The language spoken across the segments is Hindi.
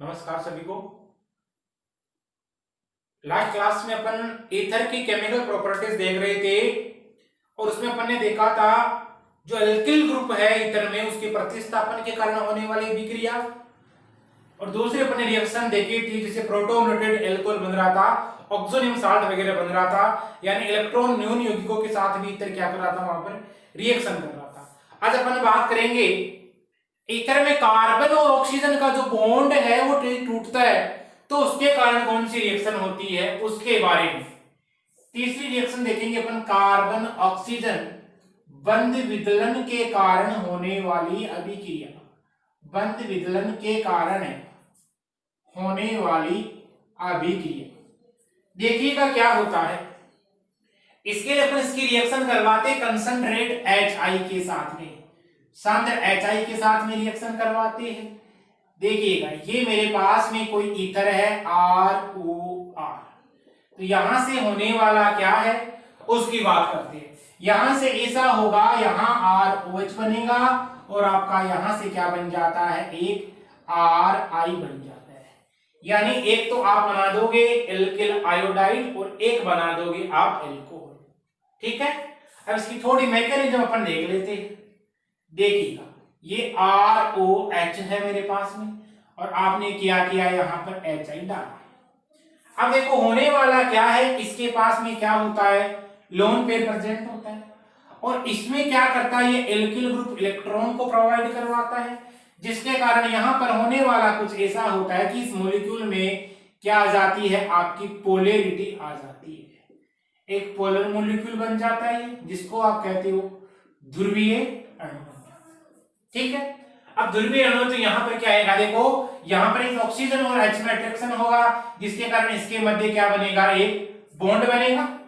नमस्कार सभी को। लास्ट क्लास में अपन ईथर की केमिकल प्रॉपर्टीज देख रहे थे और उसमें अपन ने देखा था जो एल्किल ग्रुप है ईथर में उसके प्रतिस्थापन के कारण होने वाली विक्रिया, और दूसरी अपन ने रिएक्शन देखी थी जिसे प्रोटोनेटेड एल्कोहल बन रहा था, ऑक्सोनियम साल्ट वगैरह बन रहा था, यानी इलेक्ट्रॉन न्यून यौगिकों के साथ भी ईथर क्या कर रहा था, वहां पर रिएक्शन कर रहा था। आज अपन बात करेंगे ईथर में कार्बन और ऑक्सीजन का जो बॉन्ड है वो टूटता है तो उसके कारण कौन सी रिएक्शन होती है उसके बारे में। तीसरी रिएक्शन देखेंगे अपन, कार्बन ऑक्सीजन बंध विदलन के कारण होने वाली अभिक्रिया, बंध विदलन के कारण होने वाली अभिक्रिया। देखिएगा क्या होता है। इसके लिए अपन इसकी रिएक्शन करवाते कंसंट्रेट HI के साथ में, सांद्र HI के साथ में रिएक्शन करवाते हैं। देखिएगा ये मेरे पास में कोई ईथर है ROR, तो यहां से होने वाला क्या है उसकी बात करते हैं। यहां से ऐसा होगा, यहां ROH बनेगा और आपका यहां से क्या बन जाता है, एक RI बन जाता है। यानी एक तो आप बना दोगे एल्किल आयोडाइड और एक बना दोगे आप एल्कोहल। ठीक है, अब इसकी थोड़ी मैकेनिज्म अपन देख लेते हैं। देखिएगा ये ROH है मेरे पास में और आपने क्या किया यहां पर HI डाला। अब देखो होने वाला क्या है, इसके पास में क्या होता है, लोन पेयर प्रेजेंट होता है और इसमें क्या करता है, ये एल्किल ग्रुप इलेक्ट्रॉन को प्रोवाइड करवाता है, जिसके कारण यहां पर होने वाला कुछ ऐसा होता है कि इस मॉलिक्यूल में क्या आ जाती है, आपकी पोलैरिटी आ जाती है, एक पोलर मॉलिक्यूल बन जाता है जिसको आप कहते हो ध्रुवीय अणु। ठीक है, अब ध्रुवीय अणु तो यहां पर क्या आएगा, देखो यहां पर एक ऑक्सीजन और H में अट्रैक्शन होगा जिसके कारण इसके मध्य क्या बनेगा, एक बॉन्ड बनेगा।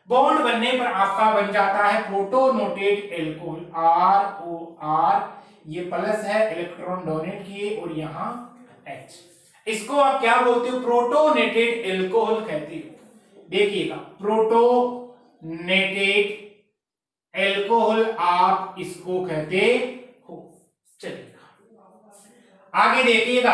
बॉन्ड बनने पर आपका बन जाता है प्रोटोनेटेड एल्कोहल ROR, ये प्लस है इलेक्ट्रॉन डोनेट किए और यहां H, इसको आप क्या बोलते हो, प्रोटोनेटेड एल्कोहल कहते हो। देखिएगा प्रोटोनेटेड एल्कोहल आप इसको कहते हो। चलिए आगे देखिएगा,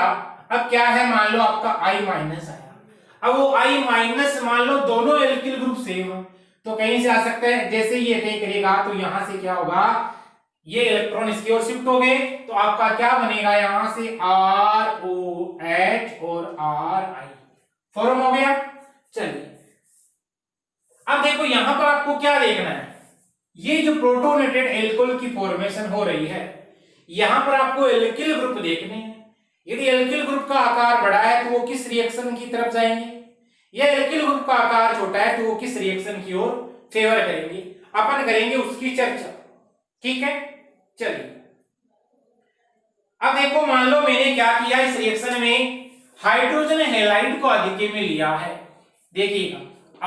अब क्या है, मान लो आपका I- आया, अब वो I- मान लो दोनों एल्किल ग्रुप सेम है तो कहीं से आ सकता है, जैसे ये अटैक करेगा तो यहां से क्या होगा, ये इलेक्ट्रॉन इसकी ओर शिफ्ट हो गए तो आपका क्या बनेगा, यहां से ROH और RI फॉर्म हो गया। चलिए अब देखो यहां पर आपको क्या देखना है, ये जो प्रोटोनेटेड एल्कोहल की फॉर्मेशन हो रही है यहां पर आपको एल्किल ग्रुप देखने हैं। यदि एल्किल ग्रुप का आकार बड़ा है तो वो किस रिएक्शन की तरफ जाएंगे, या एल्किल ग्रुप का आकार छोटा है तो वो किस रिएक्शन की ओर फेवर करेंगे, अपन करेंगे उसकी चर्चा। ठीक है, चलिए अब देखो मान लो मैंने क्या किया, इस रिएक्शन में हाइड्रोजन हैलाइड को अधिके में लिया है। देखिएगा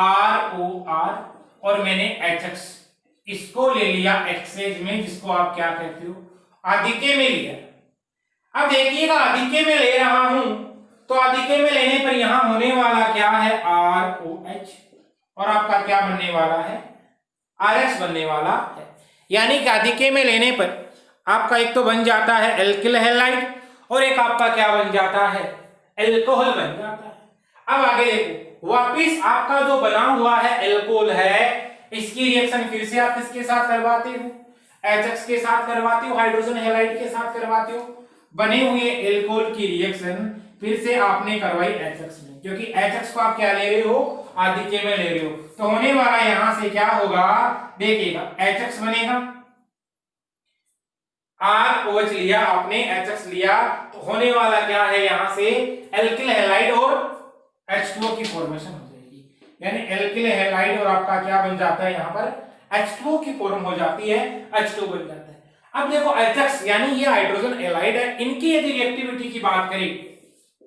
ROR और मैंने HX इसको ले लिया एक्सेज में, जिसको आप क्या कहते हो, अधिके में लिया। अब देखिएगा अधिके में ले रहा हूं तो अधिके में लेने पर यहां होने वाला क्या है, ROH और आपका क्या बनने वाला है, RH बनने वाला है। यानी कि अधिके में लेने पर आपका एक तो बन जाता है एल्किल हैलाइड और एक आपका क्या बन जाता है, एल्कोहल बन जाता है। अब आगे देखो, वापिस आपका जो बना हुआ है एल्कोहल है, इसकी रिएक्शन फिर से आप किसके साथ करवाते हो, HX के साथ करवाते हो, हाइड्रोजन हैलाइड के साथ करवाते हो। बने हुए एल्कोहल की रिएक्शन फिर से आपने करवाई HX में, क्योंकि HX को आप क्या ले रहे हो, आधिक्य में ले रहे हो, तो होने वाला यहां से क्या होगा, देखिएगा HX बनेगा, ROH लिया आपने, HX लिया, तो होने वाला क्या है, यहां से एल्किल हैलाइड और H2O की फॉर्मेशन हो जाएगी। यानी एल्किल हैलाइड और आपका क्या बन जाता है, यहां पर H2O की फॉर्म हो जाती है, H2 बन जाता है। अब देखो HX यानी ये हाइड्रोजन हैलाइड है, इनकी यदि रिएक्टिविटी की बात करें,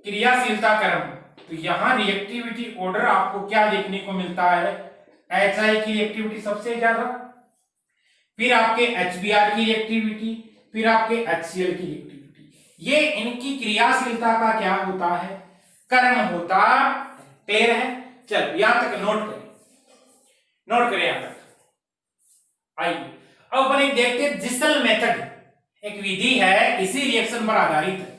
क्रियाशीलता क्रम, तो यहां रिएक्टिविटी ऑर्डर आपको क्या देखने को मिलता है, HI की रिएक्टिविटी सबसे ज्यादा, फिर आपके HBr की रिएक्टिविटी, फिर आपके HCl की रिएक्टिविटी। ये इनकी क्रियाशीलता का क्या होता है, क्रम होता है। क्लियर है, चल यहां तक नोट करें यहां तक। आइए अब अपन एक देखते हैं जिसल मेथड, एक विधि है इसी रिएक्शन पर आधारित है।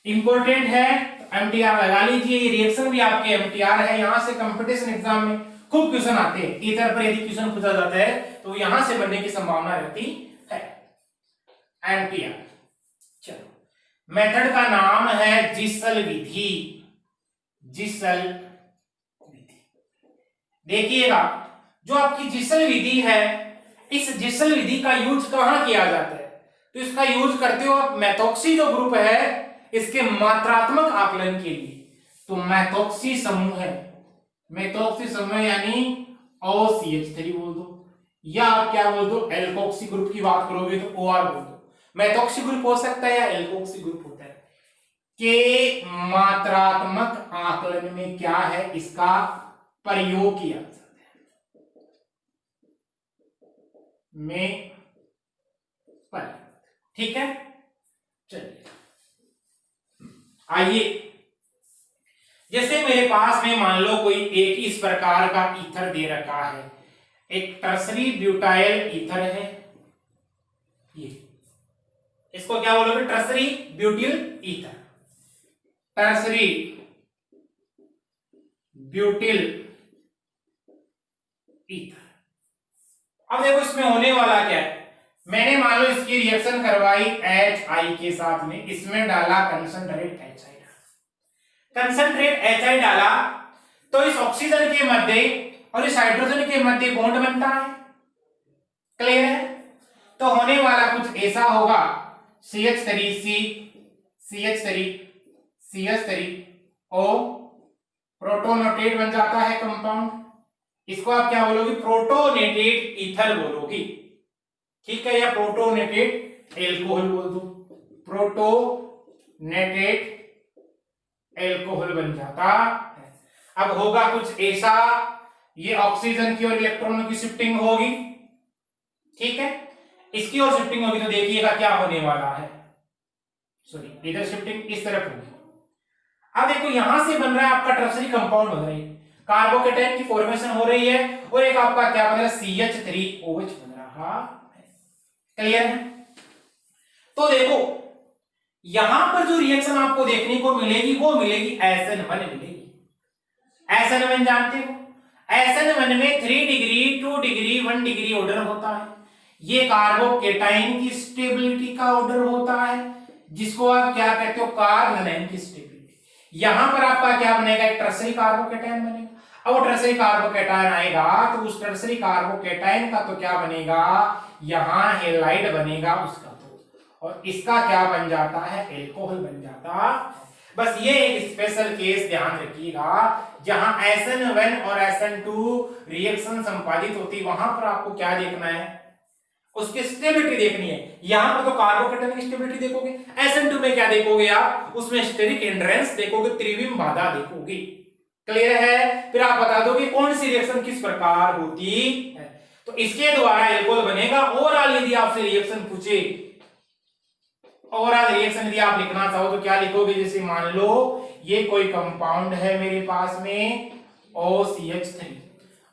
इंपॉर्टेंट है तो एमटीआर लगा लीजिए। ये रिएक्शन भी आपके एमटीआर है, यहां से कंपटीशन एग्जाम में खूब क्वेश्चन आते हैं। ईथर पर यदि क्वेश्चन पूछा जाता है तो यहां से बनने की संभावना रहती है। एमटीआर। चलो, मेथड का नाम है जिसल विधि। जिसल विधि देखिएगा, जो आपकी जिसल विधि है, इस जिसल विधि का यूज कहां किया जाता है? तो इसका यूज करते हो आप मैथोक्सी जो ग्रुप है इसके मात्रात्मक आकलन के लिए। तो मैथोक्सी समूह है, मैथोक्सी समूह यानी OCH3 बोल दो, या आप क्या बोल दो, एल्कोक्सी ग्रुप की बात करोगे तो OR बोल दो। मैथोक्सी ग्रुप हो सकता है या एल्कोक्सी ग्रुप होता है। के मात्रात्मक आकलन में क्या है, इसका प्रयोग किया जाता है। में पर, ठीक है। चलिए आइए, जैसे मेरे पास में मान लो कोई एक इस प्रकार का ईथर दे रखा है, एक टर्सरी ब्यूटाइल ईथर है, ये इसको क्या बोलोगे, tertiary butyl ether, tertiary butyl ether. अब देखो इसमें होने वाला क्या है, मैंने मान लो इसकी रिएक्शन करवाई HI के साथ में, इसमें डाला कंसंट्रेट HI, कंसंट्रेट HI डाला तो इस ऑक्सीजन के मध्य और इस हाइड्रोजन के मध्य बॉन्ड बनता है। क्लियर है? तो होने वाला कुछ ऐसा होगा, CH3C CH3 CH3O प्रोटोनेटेड बन जाता है कंपाउंड। इसको आप क्या बोलोगे, प्रोटोनेटेड ईथर बोलोगी, ठीक है, या प्रोटोनेटेड एल्कोहल बोल दो, प्रोटोनेटेड एल्कोहल बन जाता है। अब होगा कुछ ऐसा, ये ऑक्सीजन की और इलेक्ट्रॉनों की शिफ्टिंग होगी, ठीक है, इसकी ओर शिफ्टिंग होगी तो देखिएगा क्या होने वाला है, सॉरी इधर शिफ्टिंग इस तरफ होगी। अब देखो यहां से बन रहा है आपका टर्सरी कंपाउंड बन रही है, कार्बोकेटाइन की फॉर्मेशन हो रही है और एक आपका क्या बन रहा है, CH3OH बन रहा है। क्लियर है? तो देखो यहां पर जो रिएक्शन आपको देखने को मिलेगी वो मिलेगी SN1 मिलेगी। SN1 जानते हो, SN1 में 3 डिग्री 2 डिग्री 1 डिग्री ऑर्डर होता है। ये कार्बोकेटाइन की स्टेबिलिटी का ऑर्डर होता है, जिसको आप क्या कहते हो, कार्बोनाइन की स्टेबिलिटी। यहां पर आपका क्या बनेगा, एक टर्सरी कार्बोकेटाइन बनेगा। अब वो टर्सरी कार्बोकेटाइन आएगा तो उस टर्सरी कार्बोकेटाइन का तो क्या बनेगा, यहां हेलाइड बनेगा उसका तो, और इसका क्या बन जाता है, एल्कोहल बन जाता है। बस ये एक स्पेशल केस ध्यान रखिएगा, जहां SN1 और SN2 रिएक्शन संपादित होती, वहां पर आपको क्या देखना है, उसकी स्टेबिलिटी देखनी है। यहां पर तो कार्बोकेटाइन की स्टेबिलिटी देखोगे, SN2 में क्या देखोगे आप, उसमें स्टेरिक हिंड्रेंस देखोगे, त्रिविम बाधा देखोगे। क्लियर है? फिर आप बता दो कि कौन सी रिएक्शन किस प्रकार होती है, तो इसके द्वारा एल्कोहल बनेगा। ओवरऑल यदि आपसे रिएक्शन पूछे, ओवरऑल रिएक्शन यदि आप लिखना चाहो तो क्या लिखोगे, जैसे मान लो ये कोई कंपाउंड है मेरे पास में OCH3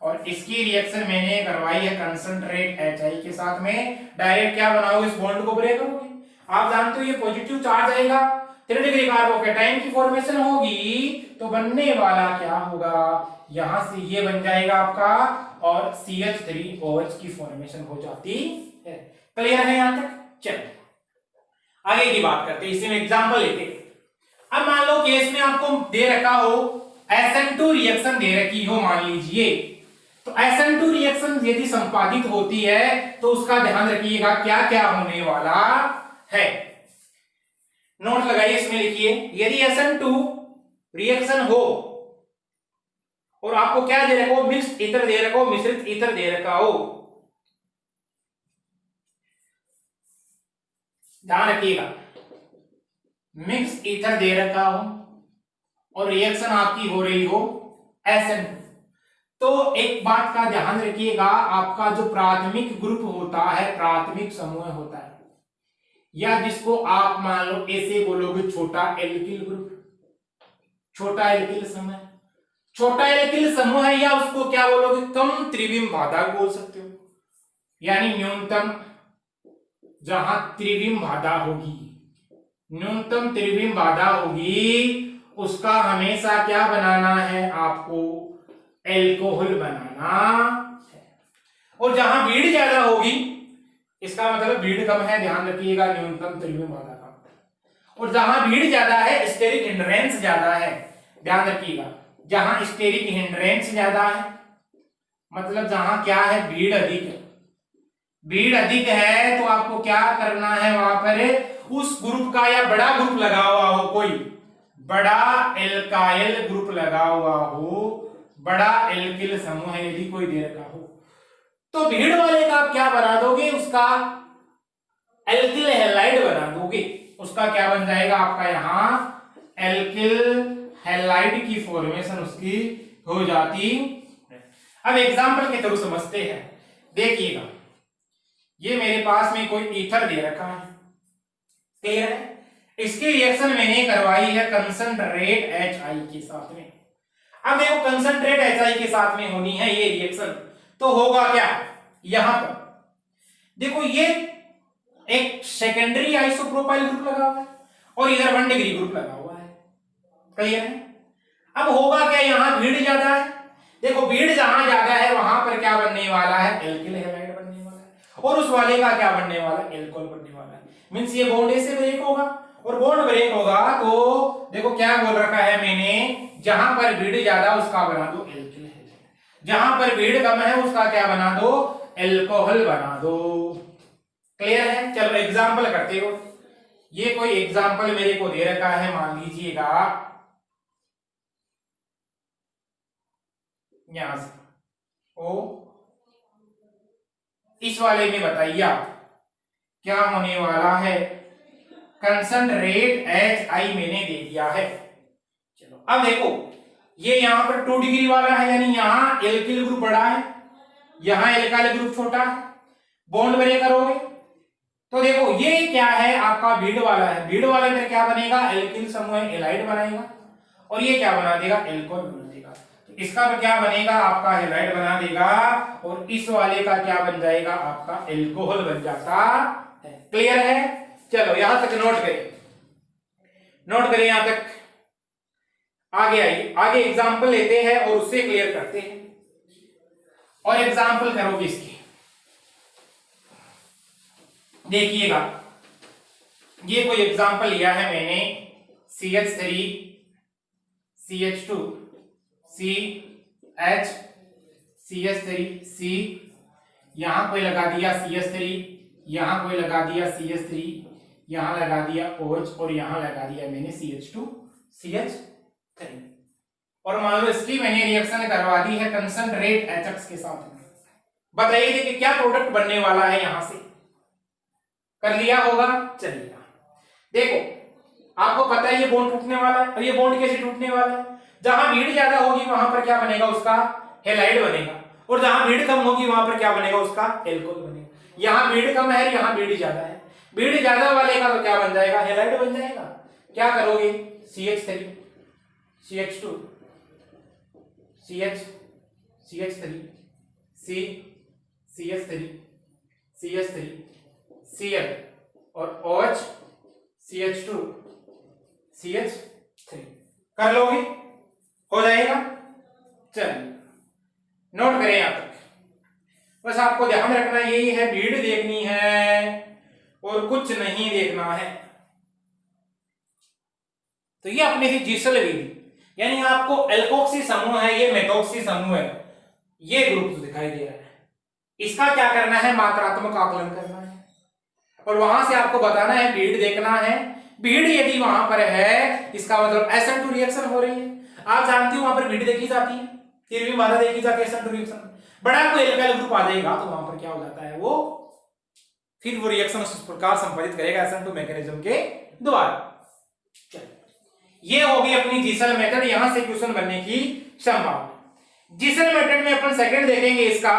और इसकी रिएक्शन मैंने करवाई है कंसंट्रेट HI के साथ में, डायरेक्ट क्या बनाओगे, इस बॉन्ड को ब्रेक करोगे। आप जानते हो ये पॉजिटिव चार्ज आएगा, 3 डिग्री कार्बोकेटाइन की फॉर्मेशन होगी, तो बनने वाला क्या होगा, यहां से ये बन जाएगा आपका और CH3OH की फॉर्मेशन हो जाती है। क्लियर है यहां तक? चलिए आगे की बात करते हैं, इसी में एग्जांपल लेते हैं। अब मान लो केस में आपको दे रखा हो SN2 रिएक्शन दे रखी हो, मान लीजिए, तो SN2 रिएक्शन यदि संपादित होती है तो उसका ध्यान रखिएगा क्या क्या होने वाला है। नोट लगाइए, इसमें लिखिए, यदि SN2 रिएक्शन हो और आपको क्या दे रखा हो, मिक्स्ड ईथर दे रखा हो, मिश्रित ईथर दे रखा हो, ध्यान रखिएगा, मिक्स ईथर दे रखा हो और रिएक्शन आपकी हो रही हो SN2, तो एक बात का ध्यान रखिएगा, आपका जो प्राथमिक ग्रुप होता है, प्राथमिक समूह होता है, या जिसको आप मान लो ऐसे बोलोगे छोटा एल्किल ग्रुप, छोटा एल्किल समूह, छोटा एल्किल समूह है, या उसको क्या बोलोगे, कम त्रिविम बाधा बोल सकते हो, यानी न्यूनतम जहां त्रिविम बाधा होगी, न्यूनतम त्रिविम बाधा होगी उसका हमेशा क्या बनाना है आपको, एल्कोहल बनाना है। और जहां भीड़ ज्यादा होगी, इसका मतलब भीड़ कम है, ध्यान रखिएगा, न्यूनतम त्रिविम बाधा कम। और जहां भीड़ ज्यादा है स्टेरिक हिंड्रेंस ज्यादा है, ध्यान रखिएगा, जहां स्टेरिक हिंड्रेंस ज्यादा है मतलब जहां क्या है, भीड़ अधिक है। भीड़ अधिक है तो आपको क्या करना है, वहां पर उस ग्रुप का या बड़ा ग्रुप लगा हुआ हो, कोई बड़ा एल्काइल ग्रुप लगा हुआ हो, बड़ा एल्किल समूह है यदि कोई दे रखा हो, तो भीड़ वाले का आप क्या बना दोगे, उसका एल्किल हैलाइड बना दोगे। उसका क्या बन जाएगा आपका, यहां एल्किल हैलाइड की फॉर्मेशन उसकी हो जाती है। अब एग्जांपल के थ्रू समझते हैं, देखिएगा, ये मेरे पास में कोई ईथर दे रखा है, क्लियर है, इसकी रिएक्शन मैंने करवाई है कंसंट्रेट HI के साथ में। अब देखो कंसंट्रेट HI के साथ में होनी है ये रिएक्शन, तो होगा क्या, यहां पर देखो ये एक सेकेंडरी आइसोप्रोपाइल ग्रुप लगा हुआ है और इधर 1 डिग्री ग्रुप लगा हुआ है, क्लियर है। अब होगा क्या, यहां भीड़ ज्यादा है, देखो भीड़ जहां ज्यादा है वहां पर क्या बनने वाला है, एल्किल हैलाइड बनने वाला है, और उस वाले का क्या बनने वाला है, एल्कोहल बनने वाला है। मींस ये बॉन्ड ऐसे ब्रेक होगा, और बॉन्ड ब्रेक होगा तो देखो क्या बोल रखा है मैंने, जहां पर भीड़ ज्यादा उसका बना दो एल्किल हैलाइड, जहां पर भीड़ कम है उसका क्या बना दो, एल्कोहल बना दो, क्लियर है। चलो एग्जांपल करते हो, ये कोई एग्जांपल मेरे को दे रखा है, मान लीजिएगा यहां से ओ, इस वाले में बताइए आप क्या होने वाला है, कंसंट्रेट HI मैंने दे दिया है। चलो अब देखो ये यहां पर 2 डिग्री वाला है, यानी यहां एल्किल ग्रुप बड़ा है, यहां एल्काइल ग्रुप छोटा है, बॉन्ड ब्रेक करोगे तो देखो ये क्या है आपका भीड़ वाला है, भीड़ वाले में क्या बनेगा, एल्किल समूह हैलाइड बनाएगा, और ये क्या बना देगा, एल्कोहल बना देगा। तो इसका तो क्या बनेगा आपका, हैलाइड बना देगा, और इस वाले का क्या बन जाएगा आपका, एल्कोहल बन जाता है, क्लियर है। चलो यहां तक नोट करें, नोट करें यहां तक, आगे आइए, आगे एग्जांपल लेते हैं और उससे क्लियर करते हैं, और एग्जांपल करोगे इसकी, देखिएगा ये कोई एग्जांपल लिया है मैंने, CH3 CH2 CH CH3 C, यहां कोई लगा दिया CH3, यहां कोई लगा दिया CH3, यहां लगा दिया OH, और यहां लगा दिया मैंने CH2 CH3, और मान लो इसकी मैंने रिएक्शन करवा दी है कंसंट्रेट HX के साथ में। बताइए देखिए क्या प्रोडक्ट बनने वाला है, यहां से कर लिया होगा। चलिए देखो आपको पता है ये बॉन्ड टूटने वाला है, और ये बॉन्ड कैसे टूटने वाला है, जहां भीड़ ज्यादा होगी वहां पर क्या बनेगा, उसका हैलाइड बनेगा, और जहां भीड़ कम होगी वहां पर क्या बनेगा, उसका एल्कोहल बनेगा। यहां भीड़ कम है, यहां भीड़ ज्यादा है, भीड़ ज्यादा वाले का तो क्या बन जाएगा, हैलाइड बन जाएगा। क्या करोगे, CH3 CH2 CH CH3 C CH3 CH3 Cl और OH CH2 CH3 कर लोगे, हो जाएगा। चलिए नोट करें यहां तक, बस आपको ध्यान रखना यही है, भीड़ देखनी है और कुछ नहीं देखना है। तो ये अपने से जीसल विधि, यानी आपको एल्कोक्सी समूह है, ये मेथोक्सी समूह है, ये ग्रुप दिखाई दे रहा है, इसका क्या करना है, मात्रात्मक आकलन करना है, और वहां से आपको बताना है, भीड़ देखना है। भीड़ यदि वहां पर है इसका मतलब SN2 रिएक्शन हो रही है, आप जानती हो वहां पर भीड़ देखी जाती है, तिरवी बाधा देखी जाती है SN2 रिएक्शन, बड़ा कोई एल्काइल ग्रुप आ जाएगा तो वहां पर क्या हो जाता है, वो फिर वो रिएक्शन उस प्रकार संपादित करेगा SN2 मैकेनिज्म के द्वारा। ये होगी अपनी जीसल मेथड, यहां से क्वेश्चन बनने की संभावना। जीसल मेथड में अपन सेकंड देखेंगे, इसका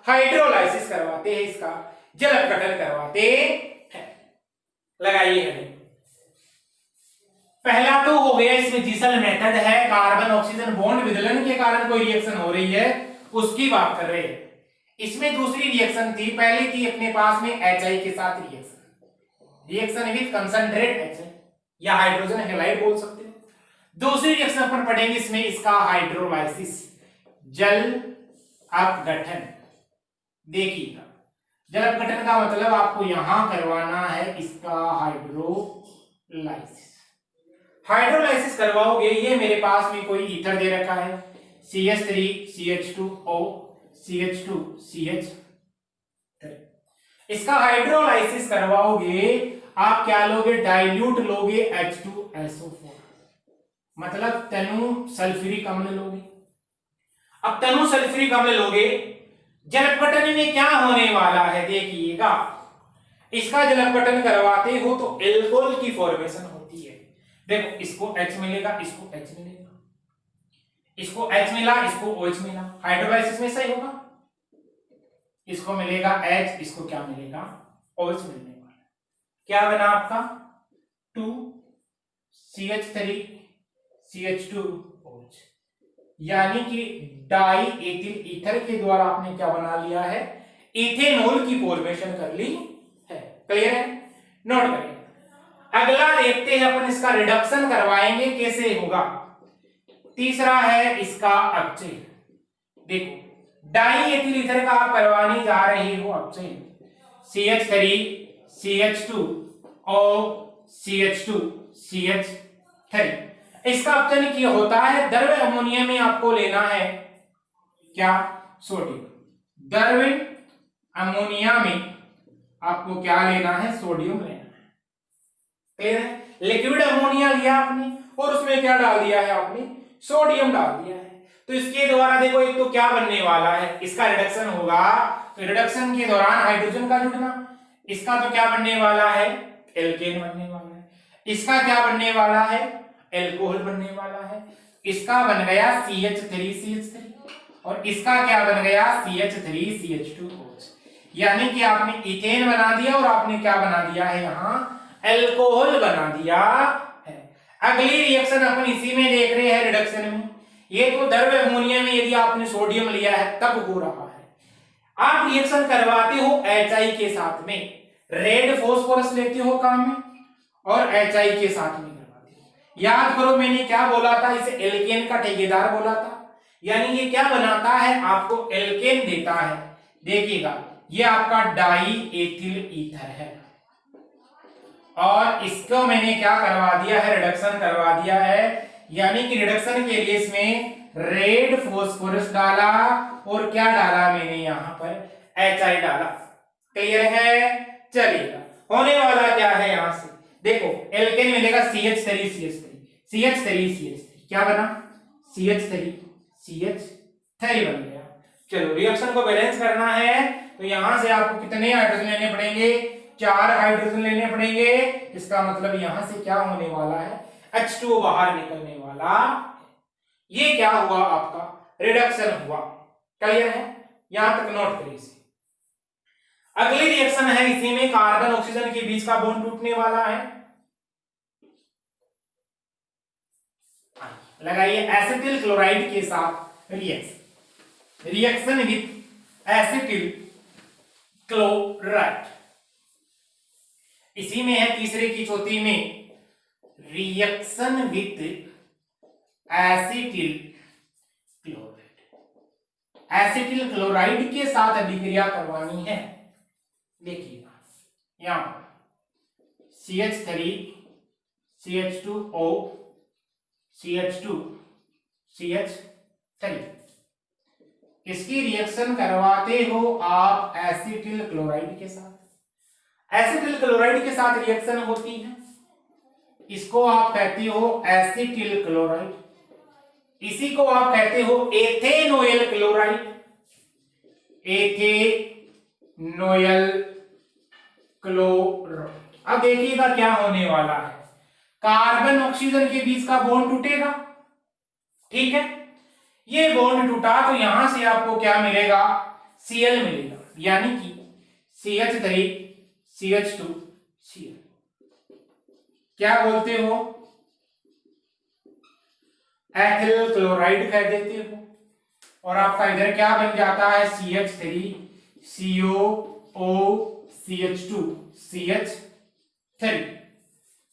हाइड्रोलाइसिस करवाते हैं, इसका जल अपघटन करवाते हैं। लगाइए हेडिंग, पहला तो हो गया इसमें जीसल मेथड है, कार्बन ऑक्सीजन बॉन्ड विदलन के कारण कोई रिएक्शन हो रही है उसकी बात कर रहे हैं। इसमें दूसरी रिएक्शन थी, पहली थी अपने पास में HI के साथ रिएक्शन विद कंसंट्रेट HI, या हाइड्रोजन हैलाइड बोल सकते हो। दूसरी रिएक्शन अपन पढ़ेंगे इसमें, इसका हाइड्रोलाइसिस, जल अपघटन। देखिएगा, जल अपघटन का मतलब आपको यहां करवाना है इसका हाइड्रोलाइसिस। हाइड्रोलाइसिस करवाओगे, ये मेरे पास में कोई ईथर दे रखा है CH3 CH2O CH2 CH3। इसका हाइड्रोलाइसिस करवाओगे आप क्या लोगे, डाइल्यूट लोगे H2SO4, मतलब तनु सल्फ्यूरिक अम्ल लोगे। अब तनु सल्फ्यूरिक अम्ल लोगे, जल अपघटन में क्या होने वाला है देखिएगा, इसका जल अपघटन करवाते हो तो एल्कोहल की फॉर्मेशन होती है। देखो इसको H मिलेगा, इसको H मिलेगा, इसको H मिला, इसको OH मिला, हाइड्रोलाइसिस में सही होगा। इसको मिलेगा H, इसको क्या मिलेगा, OH मिलने वाला। क्या बना आपका 2CH3 CH2OH, यानी कि डाई एथिल ईथर के द्वारा आपने क्या बना लिया है, इथेनॉल की फॉर्मेशन कर ली है। क्लियर है, नोट करिए। अगला देखते हैं अपन, इसका रिडक्शन करवाएंगे कैसे होगा। तीसरा है इसका अपचयन। देखो डाई एथिल ईथर का आप करवाने जा रहे हो अपचयन, CH3 CH2 और CH2 CH3, इसका अपचयन किया होता है द्रव्य अमोनिया में। आपको लेना है क्या, सोडियम। द्रव्य अमोनिया में आपको क्या लेना है, सोडियम लेना है। क्लियर है, लिक्विड अमोनिया लिया आपने और उसमें क्या डाल दिया है आपने, सोडियम डाल दिया है। तो इसके द्वारा देखो एक तो क्या बनने वाला है, इसका रिडक्शन होगा, तो रिडक्शन के दौरान हाइड्रोजन का जुड़ना, इसका तो क्या बनने वाला है, एल्केन बनने वाला है। इसका क्या बनने वाला है, एल्कोहल बनने वाला है। इसका बन गया CH3 CH3 और इसका क्या बन गया, CH3 CH2OH, यानी कि आपने इथेन बना दिया और आपने क्या बना दिया है, यहां एल्कोहल बना दिया है। अगली रिएक्शन अपन इसी में देख रहे हैं रिडक्शन में। ये तो द्रव्य अमोनिया में यदि आपने सोडियम लिया है तब हो रहा है। आप रिएक्शन करवाते हो HI के साथ में, रेड फास्फोरस लेते हो काम में और HI के साथ में करवाते हो। याद करो मैंने क्या बोला था, इसे एल्केन का ठेकेदार बोला था, यानी ये क्या बनाता है, आपको एल्केन देता है। देखिएगा ये आपका डाई एथिल ईथर है और इसको मैंने क्या करवा दिया है, रिडक्शन करवा दिया है, यानी कि रिडक्शन के लिए इसमें रेड फास्फोरस डाला और क्या डाला मैंने यहां पर, HI डाला। क्लियर है, चलिएगा होने वाला क्या है यहां से, देखो एल्केन मिलेगा CH3 CH3 क्या बना, CH3 CH3 बन गया। चलो रिएक्शन को बैलेंस करना है तो यहां से आपको कितने हाइड्रोजन लेने पड़ेंगे, 4 हाइड्रोजन लेने पड़ेंगे। इसका मतलब यहां से क्या होने वाला है, H2O बाहर निकलने वाला। ये क्या हुआ आपका, रिडक्शन हुआ। क्लियर है, यहां तक नोट करिए इसे। अगली रिएक्शन है, इसी में कार्बन ऑक्सीजन के बीच का बॉन्ड टूटने वाला है। लगाइए एसिटिल क्लोराइड के साथ रिएक्शन विथ एसिटिल क्लोराइड। इसी में है तीसरे की चौथी में, reaction with acetyl chloride. Acetyl chloride के साथ अभिक्रिया करवानी है। देखिएगा यहां पर CH3 CH2O CH2 CH3, इसकी रिएक्शन करवाते हो आप एसिटिल क्लोराइड के साथ। एसिटिल क्लोराइड के साथ रिएक्शन होती है, इसको आप कहते हो एसिटिल क्लोराइड, इसी को आप कहते हो एथेनोइल क्लोराइड। एथेनोइल क्लोराइड। अब देखिएगा क्या होने वाला है, कार्बन ऑक्सीजन के बीच का बॉन्ड टूटेगा, ठीक है। ये बॉन्ड टूटा तो यहां से आपको क्या मिलेगा, Cl मिलेगा, यानी कि CH3 CH2 Cl। क्या बोलते हो, एथिल क्लोराइड कह देते हो। और आपका इधर क्या बन जाता है, CH3 COO CH2 CH3।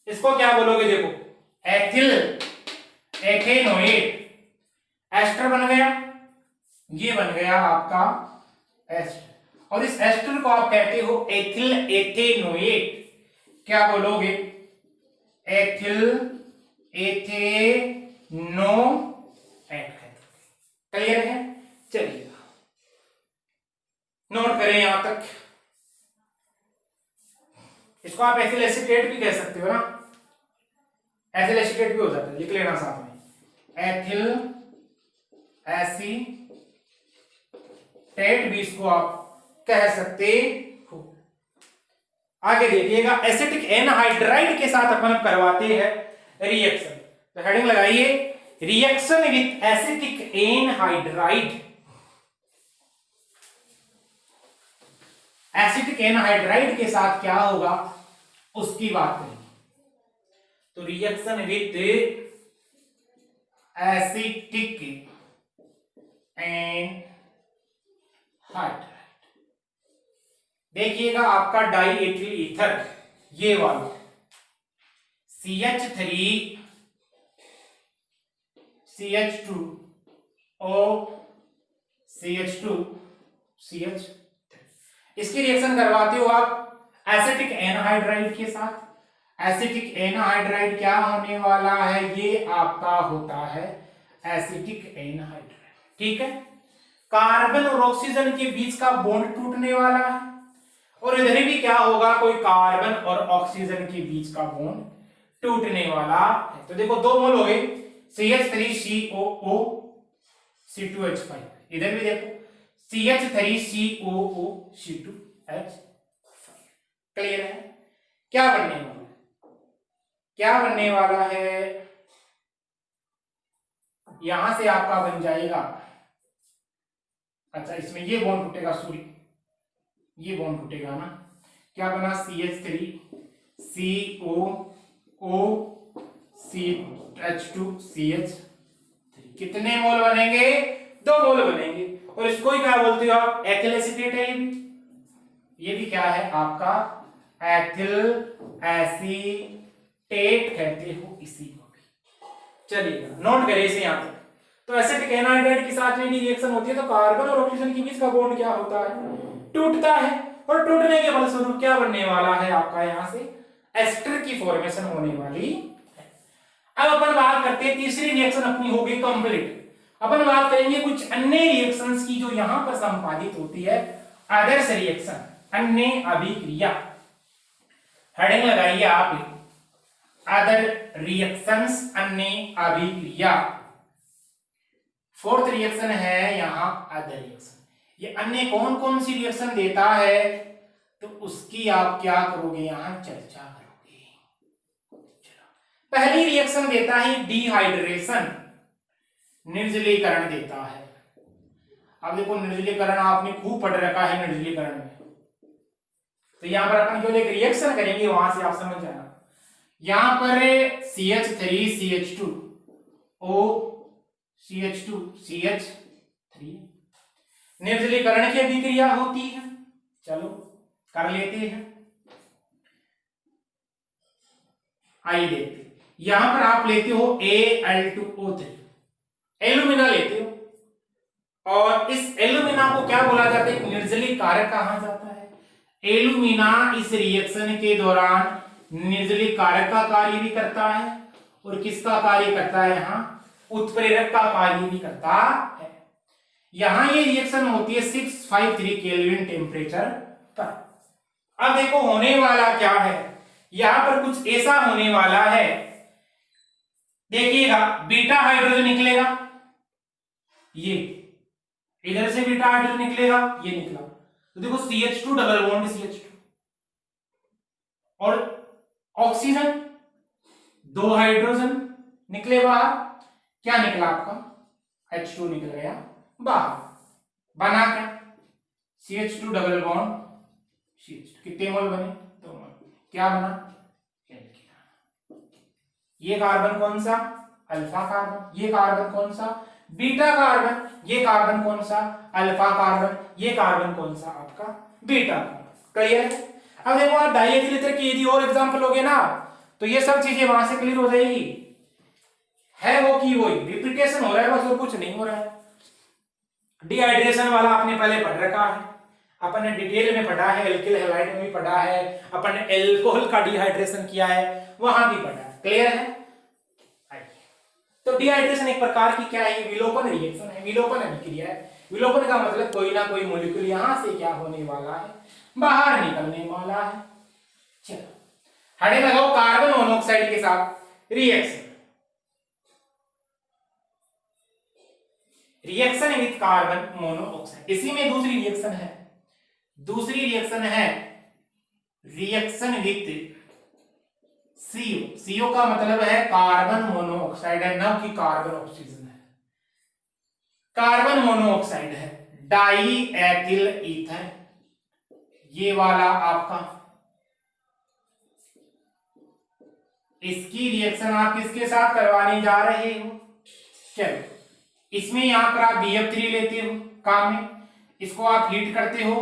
इसको क्या बोलोगे, देखो एथिल एथेनोएट, एस्टर बन गया, ये बन गया आपका एस्टर, और इस एस्टर को आप कहते हो एथिल एथेनोएट, क्या बोलोगे, एथिल एथेनोएट। क्लियर है? चलिए नोट करें यहां तक। इसको आप एथिल एसीटेट भी कह सकते हो ना, एथिल एसीटेट भी हो जाता है, लिख लेना साथ में, एथिल एसीटेट भी इसको आप कह सकते हो। आगे देखिएगा, एसिटिक एनहाइड्राइड के साथ अपन करवाते हैं रिएक्शन, तो हेडिंग लगाइए, reaction with acetic anhydride. Acetic anhydride के साथ क्या होगा उसकी बात करेंगे। तो रिएक्शन विथ एसिटिक एनहाइड्राइड, देखिएगा आपका डाई एथिल ईथर ये वाला CH3 CH2O CH2 CH, इसकी रिएक्शन करवाते हो आप एसिटिक एनहाइड्राइड के साथ। एसिटिक एनहाइड्राइड क्या होने वाला है, ये आपका होता है एसिटिक एनहाइड्राइड, ठीक है। कार्बन और ऑक्सीजन के बीच का बॉन्ड टूटने वाला है, और इधर भी क्या होगा, कोई कार्बन और ऑक्सीजन के बीच का बॉन्ड टूटने वाला है। तो देखो 2 मोल हो गए, CH3COO C2H5, इधर भी देखो CH3COO C2H5। क्लियर है? क्या बनने वाला है, क्या बनने वाला है, यहां से आपका बन जाएगा, अच्छा इसमें ये बॉन्ड टूटेगा, सॉरी ये बॉन्ड टूटेगा ना, क्या बना, CH3COO CH2 CH3, कितने मोल बनेंगे, 2 मोल बनेंगे, और इसको ही क्या बोलते हो आप, एथिल एसीटेट है, ये भी क्या है आपका एथिल एसीटेट कहते हो इसी को भी। चलिए नोट करें इसे यहां तक। तो एसिटिक एनहाइड्राइड के साथ में रिएक्शन होती है तो कार्बन और ऑक्सीजन के बीच का बॉन्ड क्या होता है, टूटता है, और टूटने के फलस्वरूप क्या बनने वाला है आपका, यहां से एस्टर की फॉर्मेशन होने वाली है। अब अपन बात करते हैं, तीसरी रिएक्शन अपनी होगी कंप्लीट। अपन बात करेंगे कुछ अन्य रिएक्शंस की जो यहां पर संपादित होती है, आदर्श रिएक्शन, अन्य अभिक्रिया। हेडिंग लगाइए आप, अदर रिएक्शंस, अन्य अभिक्रिया। फोर्थ रिएक्शन है यहां अदर रिएक्शन। ये अन्य कौन कौन सी रिएक्शन देता है, तो उसकी आप क्या करोगे, यहां चर्चा करोगे। पहली रिएक्शन देता है डिहाइड्रेशन, निर्जलीकरण देता है। अब देखो निर्जलीकरण आपने खूब पढ़ रखा है निर्जलीकरण में, तो यहां पर अपन जो एक रिएक्शन करेंगे वहां से आप समझ जाना। यहां पर CH3 CH2O CH2 CH3 निर्जलीकरण की अभिक्रिया होती है, चलो कर लेते हैं। आइए देखते हैं, यहां पर आप लेते हो Al2O3, एल्यूमिना लेते हो, और इस एल्यूमिना को क्या बोला जाता है, निर्जलीकारक कहा जाता है। एल्यूमिना इस रिएक्शन के दौरान निर्जलीकारक का कार्य भी करता है, और किसका कार्य करता है, यहां उत्प्रेरक का कार्य भी करता है। यहां ये रिएक्शन होती है 653 केल्विन टेम्परेचर पर। अब देखो होने वाला क्या है, यहां पर कुछ ऐसा होने वाला है, देखिएगा बीटा हाइड्रोजन निकलेगा, ये इधर से बीटा हाइड्रोजन निकलेगा, ये निकला, तो देखो CH2 डबल बॉन्ड CH2, और ऑक्सीजन 2 हाइड्रोजन निकले बाहर, क्या निकला आपका H2 निकल गया बाहर, बना क्या CH2 डबल बॉन्ड CH2, कितने मोल बने, 2 मोल, क्या बना, ये कार्बन कौन सा, अल्फा कार्बन, ये कार्बन कौन सा, बीटा कार्बन, ये कार्बन कौन सा, अल्फा कार्बन, ये कार्बन कौन सा, आपका बीटा कार्बन। क्लियर है? अब देखो आप डाइएथिल ईथर की यदि और एग्जांपल लोगे ना, तो ये सब चीजें वहां से क्लियर हो जाएगी। है वो की वही, रिपीटेशन हो रहा है बस, और कुछ नहीं हो रहा है। डिहाइड्रेशन वाला आपने पहले पढ़ रखा है, अपन ने डिटेल में पढ़ा है, एल्किल हैलाइड में भी पढ़ा है, अपन ने एल्कोहल का डिहाइड्रेशन किया है, वहां भी पढ़ा है। क्लियर है? तो डिहाइड्रेशन एक प्रकार की क्या है, विलोपन रिएक्शन है, विलोपन अभिक्रिया है। विलोपन का मतलब कोई ना कोई मॉलिक्यूल यहां से क्या होने वाला है, बाहर निकलने वाला है। चलो हेडिंग लगाओ, कार्बन मोनोऑक्साइड के साथ reaction, reaction with carbon monoxide. इसी में दूसरी रिएक्शन है, दूसरी रिएक्शन है रिएक्शन विद सीओ। सीओ का मतलब है कार्बन मोनोऑक्साइड है, न कि कार्बन ऑक्सीजन है, कार्बन मोनोऑक्साइड है, डाई एथिल ईथर, ये वाला आपका। इसकी रिएक्शन आप किसके साथ करवाने जा रहे हो? चलो इसमें यहां पर आप BF3 लेते हो काम में, इसको आप हीट करते हो,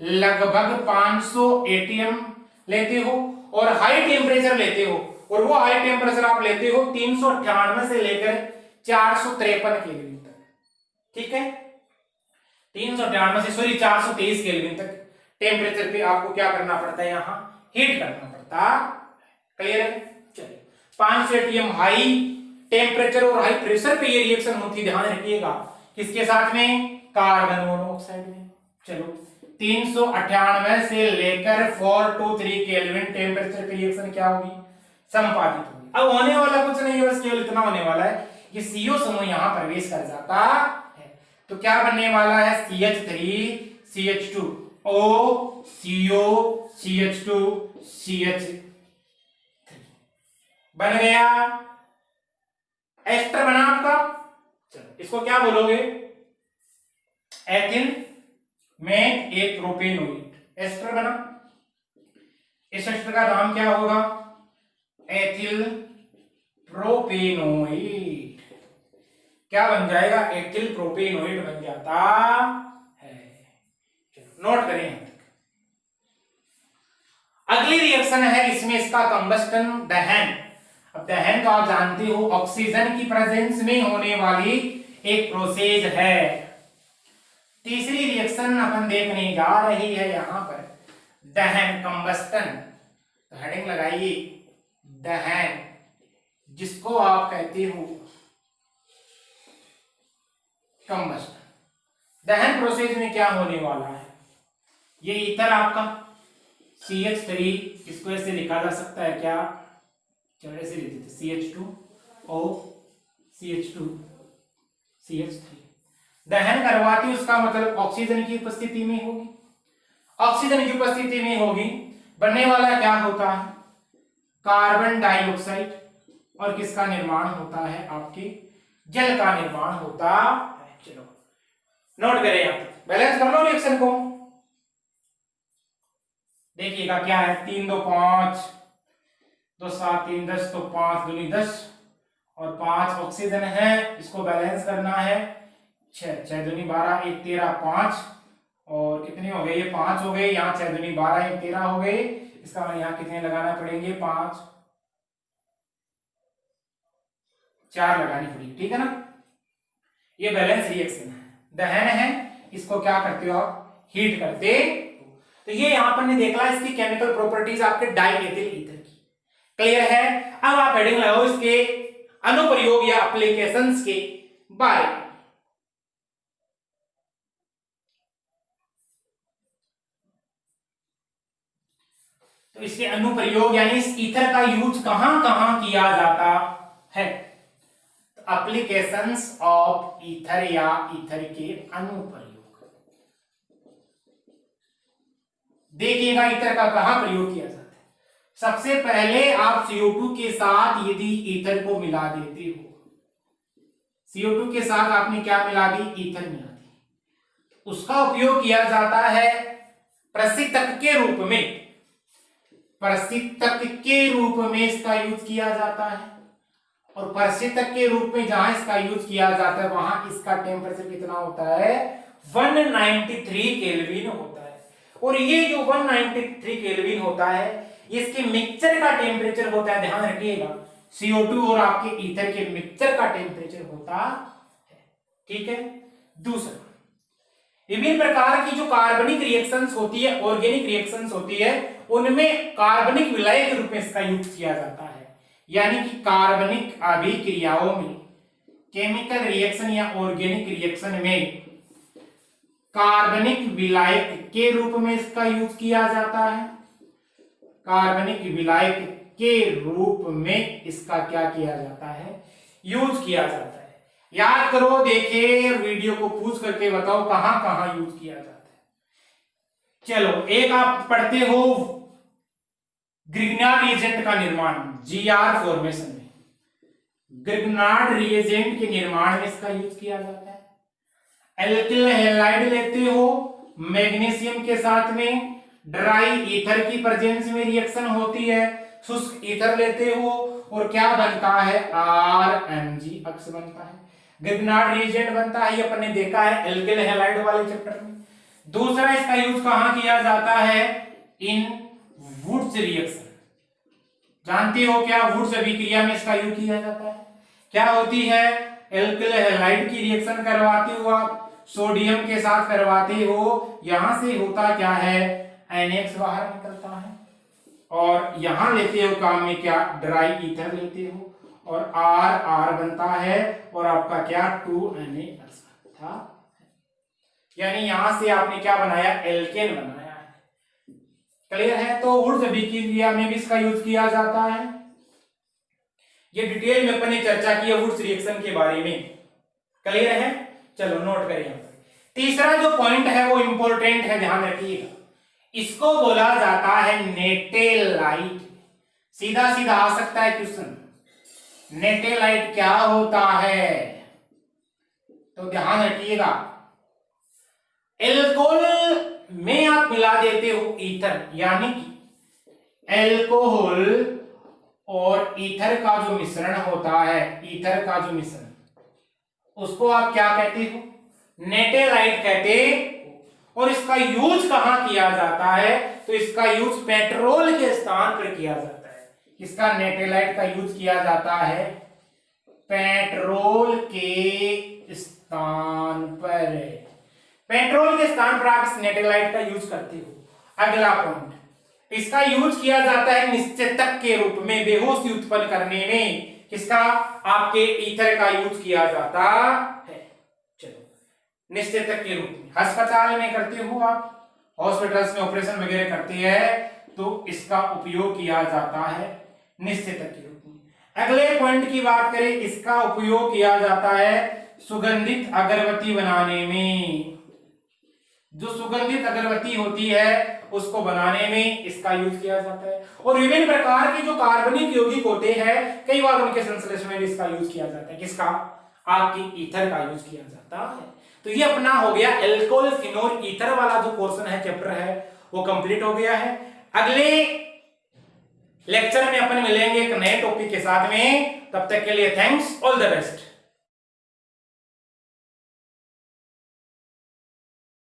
लगभग 500 ATM लेते हो और हाई टेम्परेचर लेते हो, और वो हाई टेम्परेचर आप लेते हो 398 से लेकर 453 केल्विन तक। ठीक है, 398 से सॉरी 423 केल्विन तक टेम्परेचर पे आपको क्या करना पड़ता है, यहां हीट करना पड़ता। क्लियर है? चलिए 500 ATM हाई टेम्परेचर और हाई प्रेशर पे ये रिएक्शन होती, ध्यान रखिएगा, किसके साथ में, कार्बन मोनोऑक्साइड में। चलो 398 से लेकर 423 केल्विन टेम्परेचर पे रिएक्शन क्या होगी, संपादित होगी। अब होने वाला कुछ नहीं है, बस केवल इतना होने वाला है, ये CO समूह यहां प्रवेश कर जाता है, तो क्या बनने वाला है, CH3 CH2 O CO CH2 CH3 बन गया, एस्टर बना आपका। चलो इसको क्या बोलोगे, एथिल में एक प्रोपेनोइड, एस्टर बना। इस एस्टर का नाम क्या होगा, एथिल प्रोपेनोइड। क्या बन जाएगा, एथिल प्रोपेनोइड बन जाता है। चलो नोट करें यहां तक। अगली रिएक्शन है, इसमें इसका कंबस्टन, दहन। अब दहन तो आप जानते हो ऑक्सीजन की प्रेजेंस में होने वाली एक प्रोसेस है। तीसरी रिएक्शन अपन देखने जा रही है यहां पर, दहन, कंबस्टन। तो हेडिंग लगाइए दहन, जिसको आप कहते हो कंबस्टन। दहन प्रोसेस में क्या होने वाला है, ये ईथर आपका CH3, इसको ऐसे लिखा जा सकता है क्या, चलो ऐसे लिख देते CH2O CH2 CH3। दहन करवाती, उसका मतलब ऑक्सीजन की उपस्थिति में होगी, ऑक्सीजन की उपस्थिति में होगी, बनने वाला क्या होता है, कार्बन डाइऑक्साइड, और किसका निर्माण होता है, आपके जल का निर्माण होता है। चलो नोट करें, यहां बैलेंस कर लो रिएक्शन को। देखिएगा क्या है, 3 2 5 2 7 3 10, तो 5 दूनी 10 और 5 ऑक्सीजन है, इसको बैलेंस करना है। 6 6 दूनी 12 1 13 5, और कितने हो गए, ये 5 हो गए, यहाँ 6 दूनी 12 1 13 हो गए, इसका मतलब यहाँ कितने लगाना पड़ेंगे, 5 4 लगानी पड़ेगी। ठीक है ना, ये बैलेंस रिएक्शन है, दहन है, इसको क्या करते हो आप, हीट करते हो। तो ये यहां पर ने देखा इसकी केमिकल प्रॉपर्टीज आपके डाइएथिल ईथर की। क्लियर है? अब आप हेडिंग लगाओ इसके अनुप्रयोग या एप्लीकेशंस के बारे में। तो इसके अनुप्रयोग यानी इस ईथर का यूज कहां कहां किया जाता है, एप्लीकेशंस ऑफ ईथर या ईथर के अनुप्रयोग। देखिएगा ईथर का कहां प्रयोग किया जाता है। सबसे पहले आप CO2 के साथ यदि ईथर को मिला देते हो, CO2 के साथ आपने क्या मिला दी, ईथर मिला दी, उसका उपयोग किया जाता है प्रशीतक के रूप में, प्रशीतक के रूप में इसका यूज किया जाता है। और प्रशीतक के रूप में जहां इसका यूज किया जाता है वहां इसका टेम्परेचर कितना होता है, 193 केल्विन होता है। और ये जो 193 केल्विन होता है इसके मिक्सचर का टेम्परेचर होता है, ध्यान रखिएगा, CO2 और आपके ईथर के मिक्सचर का टेम्परेचर होता है। ठीक है। दूसरा, विभिन्न प्रकार की जो कार्बनिक रिएक्शंस होती है, ऑर्गेनिक रिएक्शंस होती है, उनमें कार्बनिक विलय के रूप में इसका यूज किया जाता है। यानी कि कार्बनिक अभिक्रियाओं में, केमिकल रिएक्शन या ऑर्गेनिक रिएक्शन में कार्बनिक विलायक के रूप में इसका यूज किया जाता है। कार्बनिक विलायक के रूप में इसका क्या किया जाता है, यूज किया जाता है। याद करो, देखिए वीडियो को पूछ करके बताओ कहां कहां यूज किया जाता है। चलो, एक आप पढ़ते हो ग्रिग्नार्ड रिएजेंट का निर्माण, GR फॉर्मेशन में ग्रिग्नार्ड रिएजेंट के निर्माण में इसका यूज किया जाता है। एल्किल हैलाइड लेते हो मैग्नीशियम के साथ में, ड्राई ईथर की प्रेजेंस में रिएक्शन होती है, शुष्क ईथर लेते हो और क्या बनता है, RMG अक्ष बनता है, ग्रिग्नार्ड रिएजेंट बनता है। ये अपन ने देखा है एल्किल हैलाइड वाले चैप्टर में। दूसरा, इसका यूज कहां किया जाता है, इन वुड्स रिएक्शन। जानते हो क्या, वुड्स अभिक्रिया में इसका यूज किया जाता है। क्या होती है, एल्किल हैलाइड की रिएक्शन करवाते हो आप, सोडियम के साथ करवाते हो, यहां से होता क्या है, NH बाहर निकलता है और यहां लेते हो काम में क्या, ड्राई ईथर लेते हो और R बनता है और आपका क्या 2Na था। यानी यहां से आपने क्या बनाया, एल्केन बनाया है। क्लियर है। तो वुड्स अभिक्रिया में भी इसका यूज किया जाता है। ये डिटेल में अपन ने चर्चा की है वुड्स रिएक्शन के बारे में। क्लियर है। चलो नोट करें यहां पर। तीसरा जो पॉइंट है वो इंपॉर्टेंट है, ध्यान रखिएगा। इसको बोला जाता है नेटेलाइट। सीधा सीधा आ सकता है क्वेश्चन, नेटेलाइट क्या होता है, तो ध्यान रखिएगा। एल्कोहल में आप मिला देते हो ईथर, यानी कि एल्कोहल और ईथर का जो मिश्रण होता है, ईथर का जो मिश्रण, उसको आप क्या कहते हो, नेटेलाइट कहते हो। और इसका यूज कहां किया जाता है, तो इसका यूज पेट्रोल के स्थान पर किया जाता है। इसका नेटेलाइट का यूज किया जाता है पेट्रोल के स्थान पर। पेट्रोल के स्थान पर आप इस नेटेलाइट का यूज करते हो। अगला पॉइंट, इसका यूज किया जाता है निश्चेतक के रूप में, बेहोशी उत्पन्न करने में। किसका, आपके ईथर का यूज किया जाता है। चलो, निश्चेतक के रूप में अस्पताल में करते हो आप, हॉस्पिटल्स में ऑपरेशन वगैरह करते हैं, तो इसका उपयोग किया जाता है निश्चेतक के रूप में। अगले पॉइंट की बात करें, इसका उपयोग किया जाता है सुगंधित अगरबत्ती बनाने में। जो सुगंधित अगरबत्ती होती है उसको बनाने में इसका यूज किया जाता है। और विभिन्न प्रकार के जो कार्बनिक यौगिक होते हैं, कई बार उनके संश्लेषण में भी इसका यूज किया जाता है। किसका, आपकी ईथर का यूज किया जाता है। तो ये अपना हो गया एल्कोहल फिनोल ईथर वाला जो पोर्शन है, चैप्टर है, वो कंप्लीट हो गया है। अगले लेक्चर में अपन मिलेंगे एक नए टॉपिक के साथ में। तब तक के लिए थैंक्स, ऑल द बेस्ट।